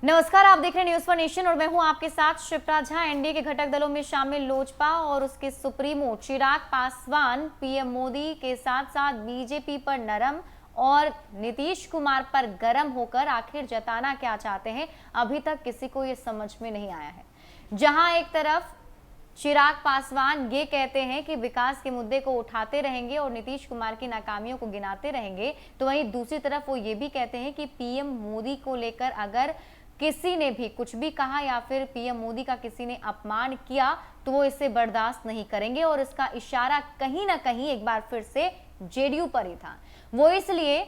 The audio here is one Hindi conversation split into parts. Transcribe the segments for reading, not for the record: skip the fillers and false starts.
नमस्कार, आप देख रहे हैं न्यूज फॉर नेशन और मैं हूं आपके साथ शिप्रा झा। एनडीए के घटक दलों में शामिल लोजपा और उसके सुप्रीमो चिराग पासवान पीएम मोदी के साथ साथ बीजेपी पर नरम और नीतीश कुमार पर गरम होकर आखिर जताना क्या चाहते हैं, अभी तक किसी को ये समझ में नहीं आया है। जहां एक तरफ चिराग पासवान ये कहते हैं कि विकास के मुद्दे को उठाते रहेंगे और नीतीश कुमार की नाकामियों को गिनाते रहेंगे, तो वहीं दूसरी तरफ वो ये भी कहते हैं कि पीएम मोदी को लेकर अगर किसी ने भी कुछ भी कहा या फिर पीएम मोदी का किसी ने अपमान किया तो वो इसे बर्दाश्त नहीं करेंगे। और इसका इशारा कहीं ना कहीं एक बार फिर से जेडीयू पर ही था। वो इसलिए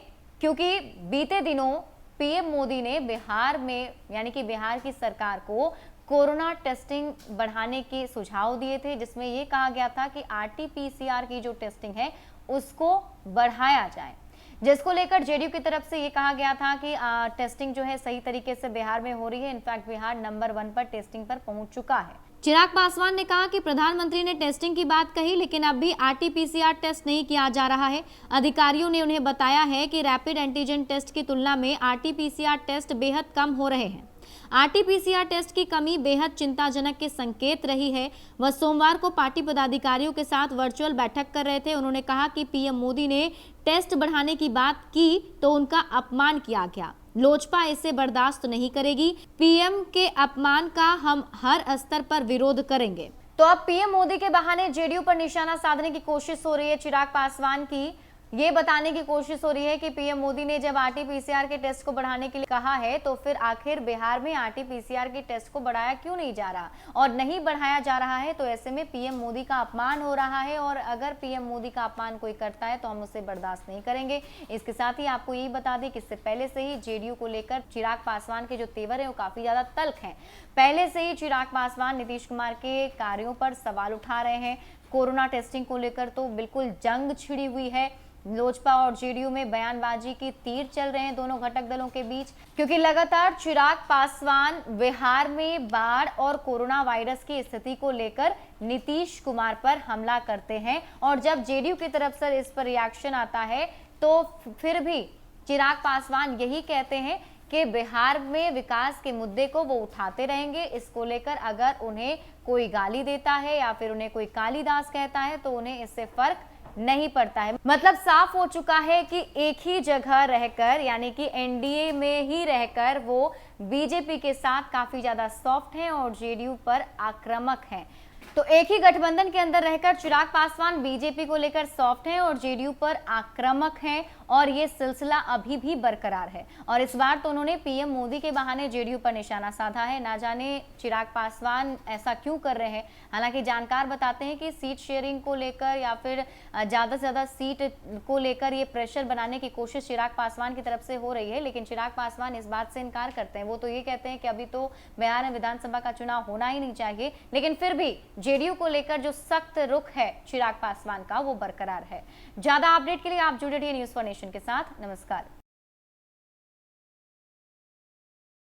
क्योंकि बीते दिनों पीएम मोदी ने बिहार में यानी कि बिहार की सरकार को कोरोना टेस्टिंग बढ़ाने के सुझाव दिए थे, जिसमें यह कहा गया था कि आरटीपीसीआर की जो टेस्टिंग है उसको बढ़ाया जाए, जिसको लेकर जेडीयू की तरफ से ये कहा गया था कि टेस्टिंग जो है सही तरीके से बिहार में हो रही है। इनफैक्ट बिहार नंबर 1 पर टेस्टिंग पर पहुंच चुका है। चिराग पासवान ने कहा कि प्रधानमंत्री ने टेस्टिंग की बात कही, लेकिन अब भी आरटीपीसीआर टेस्ट नहीं किया जा रहा है। अधिकारियों ने उन्हें बताया है कि रैपिड एंटीजन टेस्ट की तुलना में आरटीपीसीआर टेस्ट बेहद कम हो रहे हैं। आरटीपीसीआर टेस्ट की कमी बेहद चिंताजनक के संकेत रही है। वह सोमवार को पार्टी पदाधिकारियों के साथ वर्चुअल बैठक कर रहे थे। उन्होंने कहा कि पीएम मोदी ने टेस्ट बढ़ाने की बात की तो उनका अपमान किया गया। लोजपा इसे बर्दाश्त नहीं करेगी। पीएम के अपमान का हम हर स्तर पर विरोध करेंगे। तो अब पीएम मोदी के बहाने जेडीयू पर निशाना साधने की कोशिश हो रही है। चिराग पासवान की ये बताने की कोशिश हो रही है कि पीएम मोदी ने जब आरटीपीसीआर के टेस्ट को बढ़ाने के लिए कहा है तो फिर आखिर बिहार में आरटीपीसीआर के टेस्ट को बढ़ाया क्यों नहीं जा रहा, और नहीं बढ़ाया जा रहा है तो ऐसे में पीएम मोदी का अपमान हो रहा है। और अगर पीएम मोदी का अपमान कोई करता है तो हम उसे बर्दाश्त नहीं करेंगे। इसके साथ ही आपको यही बता दें कि इससे पहले से ही जेडीयू को लेकर चिराग पासवान के जो तेवर है वो काफी ज्यादा तल्ख है। पहले से ही चिराग पासवान नीतीश कुमार के कार्यों पर सवाल उठा रहे हैं। कोरोना टेस्टिंग को लेकर तो बिल्कुल जंग छिड़ी हुई है। लोजपा और जेडीयू में बयानबाजी की तीर चल रहे हैं दोनों घटक दलों के बीच, क्योंकि लगातार चिराग पासवान बिहार में बाढ़ और कोरोना वायरस की स्थिति को लेकर नीतीश कुमार पर हमला करते हैं। और जब जेडीयू की तरफ से इस पर रिएक्शन आता है तो फिर भी चिराग पासवान यही कहते हैं कि बिहार में विकास के मुद्दे को वो उठाते रहेंगे। इसको लेकर अगर उन्हें कोई गाली देता है या फिर उन्हें कोई कालिदास कहता है तो उन्हें इससे फर्क नहीं पड़ता है। मतलब साफ हो चुका है कि एक ही जगह रहकर यानी कि एनडीए में ही रहकर वो बीजेपी के साथ काफी ज्यादा सॉफ्ट हैं और जेडीयू पर आक्रामक हैं। तो एक ही गठबंधन के अंदर रहकर चिराग पासवान बीजेपी को लेकर सॉफ्ट हैं और जेडीयू पर आक्रामक हैं, और ये सिलसिला अभी भी बरकरार है। और इस बार तो उन्होंने पीएम मोदी के बहाने जेडीयू पर निशाना साधा है। ना जाने चिराग पासवान ऐसा क्यों कर रहे हैं। हालांकि जानकार बताते हैं कि सीट शेयरिंग को लेकर या फिर ज्यादा से ज्यादा सीट को लेकर ये प्रेशर बनाने की कोशिश चिराग पासवान की तरफ से हो रही है, लेकिन चिराग पासवान इस बात से इनकार करते हैं। वो तो ये कहते हैं कि अभी तो बिहार में विधानसभा का चुनाव होना ही नहीं चाहिए, लेकिन फिर भी जेडीयू को लेकर जो सख्त रुख है चिराग पासवान का वो बरकरार है। ज्यादा अपडेट के लिए आप जुड़े रहिए न्यूज फॉर नेशन के साथ। नमस्कार।